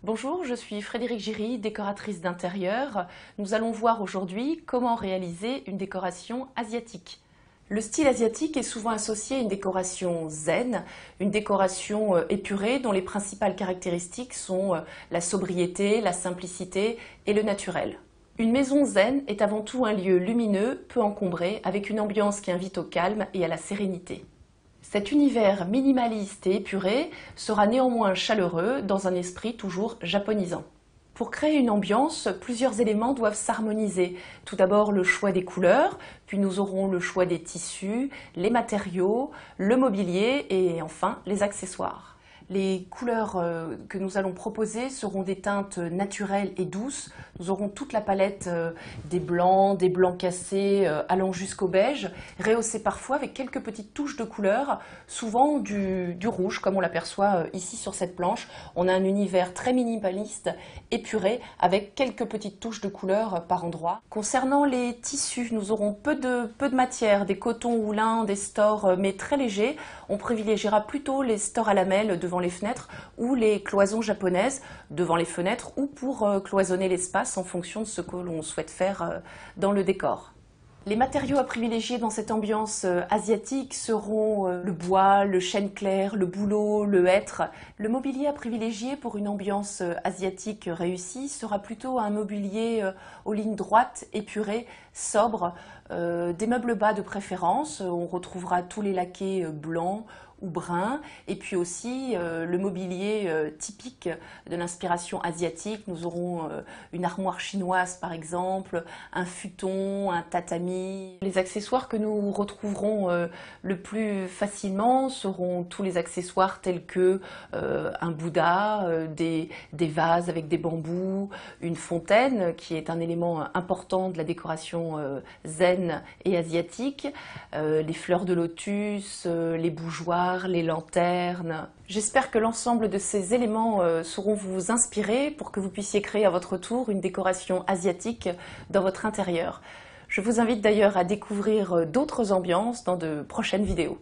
Bonjour, je suis Frédérique Giry, décoratrice d'intérieur. Nous allons voir aujourd'hui comment réaliser une décoration asiatique. Le style asiatique est souvent associé à une décoration zen, une décoration épurée dont les principales caractéristiques sont la sobriété, la simplicité et le naturel. Une maison zen est avant tout un lieu lumineux, peu encombré, avec une ambiance qui invite au calme et à la sérénité. Cet univers minimaliste et épuré sera néanmoins chaleureux dans un esprit toujours japonisant. Pour créer une ambiance, plusieurs éléments doivent s'harmoniser. Tout d'abord le choix des couleurs, puis nous aurons le choix des tissus, les matériaux, le mobilier et enfin les accessoires. Les couleurs que nous allons proposer seront des teintes naturelles et douces. Nous aurons toute la palette des blancs cassés allant jusqu'au beige, rehaussés parfois avec quelques petites touches de couleur, souvent du rouge comme on l'aperçoit ici sur cette planche. On a un univers très minimaliste, épuré, avec quelques petites touches de couleur par endroit. Concernant les tissus, nous aurons peu de matière, des cotons ou lin, des stores, mais très légers. On privilégiera plutôt les stores à lamelles devant les fenêtres ou les cloisons japonaises devant les fenêtres ou pour cloisonner l'espace en fonction de ce que l'on souhaite faire dans le décor. Les matériaux à privilégier dans cette ambiance asiatique seront le bois, le chêne clair, le bouleau, le hêtre. Le mobilier à privilégier pour une ambiance asiatique réussie sera plutôt un mobilier aux lignes droites, épuré, sobre, des meubles bas de préférence. On retrouvera tous les laqués blancs ou bruns, et puis aussi le mobilier typique de l'inspiration asiatique. Nous aurons une armoire chinoise par exemple, un futon, un tatami. Les accessoires que nous retrouverons le plus facilement seront tous les accessoires tels que un Bouddha, des vases avec des bambous, une fontaine qui est un élément important de la décoration zen et asiatique, les fleurs de lotus, les bougeoirs, les lanternes. J'espère que l'ensemble de ces éléments sauront vous inspirer pour que vous puissiez créer à votre tour une décoration asiatique dans votre intérieur. Je vous invite d'ailleurs à découvrir d'autres ambiances dans de prochaines vidéos.